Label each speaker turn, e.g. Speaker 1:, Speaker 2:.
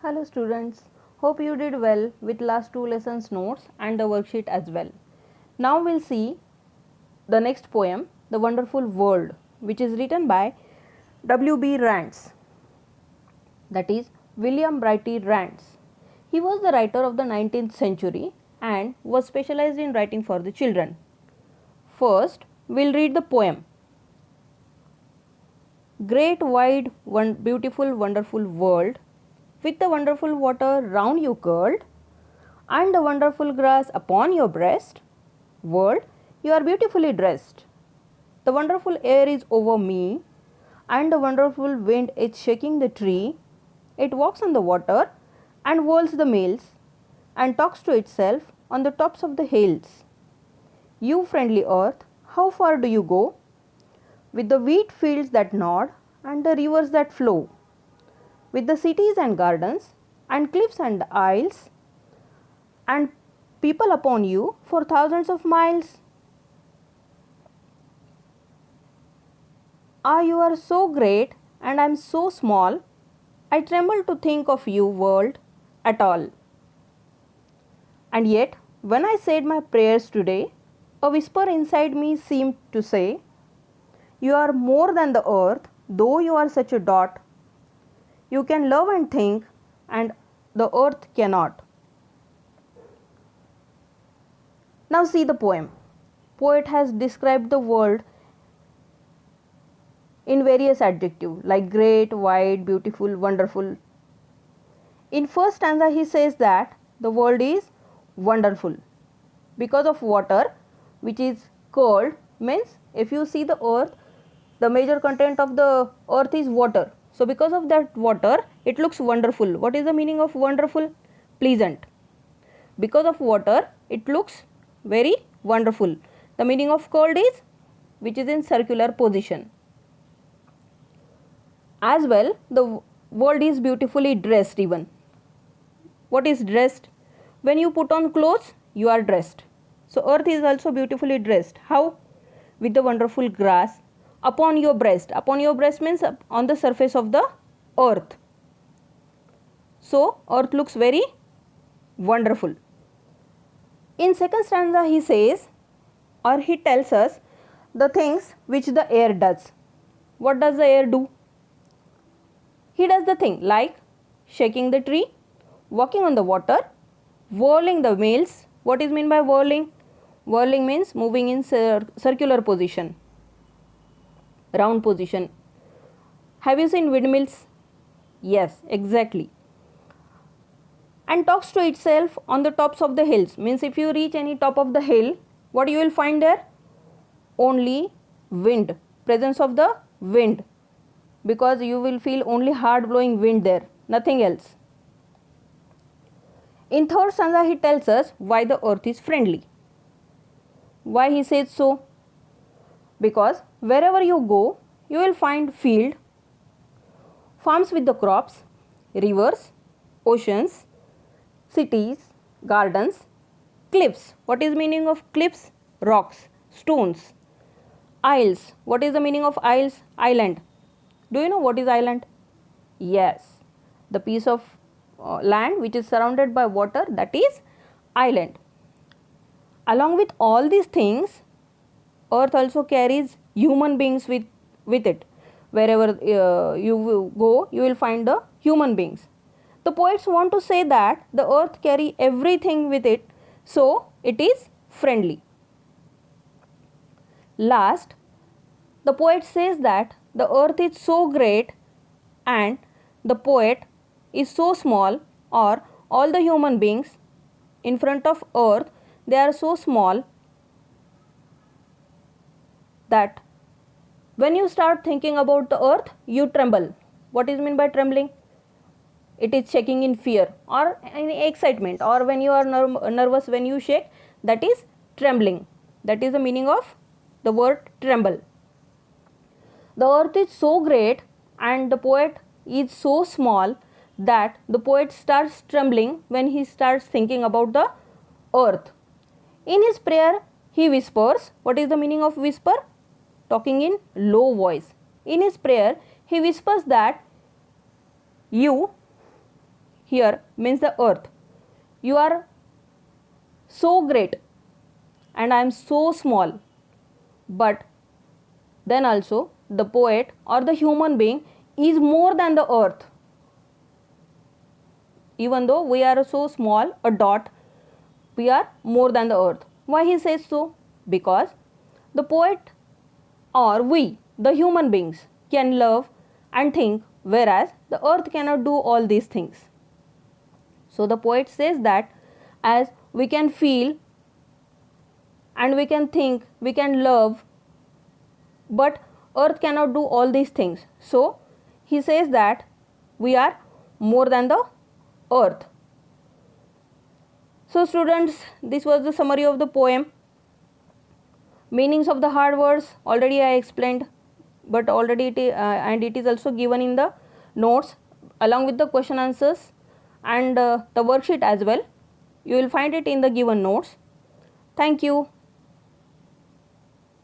Speaker 1: Hello students, hope you did well with last two lessons notes and the worksheet as well. Now we'll see the next poem, The Wonderful World, which is written by W.B. Rants, that is William Brighty Rants. He was the writer of the 19th century and was specialized in writing for the children. First, we'll read the poem. Great wide, beautiful, wonderful world, with the wonderful water round you curled, and the wonderful grass upon your breast, world, you are beautifully dressed. The wonderful air is over me, and the wonderful wind is shaking the tree. It walks on the water and whirls the mills, and talks to itself on the tops of the hills. You friendly earth, how far do you go? With the wheat fields that nod and the rivers that flow, with the cities and gardens and cliffs and isles, and people upon you for thousands of miles. Ah, you are so great and I am so small, I tremble to think of you, world, at all. And yet, when I said my prayers today, a whisper inside me seemed to say, you are more than the earth, though you are such a dot. You can love and think, and the earth cannot. Now see the poem. Poet has described the world in various adjectives like great, wide, beautiful, wonderful. In first stanza he says that the world is wonderful because of water, which is cold. Means if you see the earth, the major content of the earth is water. So because of that water, it looks wonderful. What is the meaning of wonderful? Pleasant. Because of water, it looks very wonderful. The meaning of cold is which is in circular position. As well, the world is beautifully dressed even. What is dressed? When you put on clothes, you are dressed. So earth is also beautifully dressed. How? With the wonderful grass upon your breast. Upon your breast means on the surface of the earth. So earth looks very wonderful. In second stanza he says, or he tells us the things which the air does. What does the air do? He does the thing like shaking the tree, walking on the water, whirling the mills. What is meant by whirling? Whirling means moving in circular position, round position. Have you seen windmills? Yes, exactly. And talks to itself on the tops of the hills. Means if you reach any top of the hill, what you will find there? Only wind, presence of the wind, because you will feel only hard blowing wind there, nothing else. In third stanza he tells us why the earth is friendly. Why he says so? Because wherever you go, you will find field, farms with the crops, rivers, oceans, cities, gardens, cliffs. What is meaning of cliffs? Rocks, stones. Isles. What is the meaning of isles? Island. Do you know what is island? Yes, the piece of land which is surrounded by water, that is island. Along with all these things, earth also carries human beings with it. Wherever you go, you will find the human beings. The poets want to say that the earth carry everything with it, so it is friendly. Last, the poet says that the earth is so great and the poet is so small, or all the human beings in front of earth, they are so small that when you start thinking about the earth, you tremble. What is meant by trembling? It is shaking in fear or in excitement, or when you are nervous, when you shake, that is trembling. That is the meaning of the word tremble. The earth is so great and the poet is so small that the poet starts trembling when he starts thinking about the earth. In his prayer, he whispers. What is the meaning of whisper? Talking in low voice. In his prayer, he whispers that you here means the earth. You are so great and I am so small. But then also the poet or the human being is more than the earth. Even though we are so small, a dot, we are more than the earth. Why he says so? Because the poet or we, the human beings, can love and think, whereas the earth cannot do all these things. So the poet says that as we can feel and we can think, we can love, but earth cannot do all these things. So he says that we are more than the earth. So students, this was the summary of the poem. Meanings of the hard words already I explained, but already it is also given in the notes along with the question answers and the worksheet as well. You will find it in the given notes. Thank you.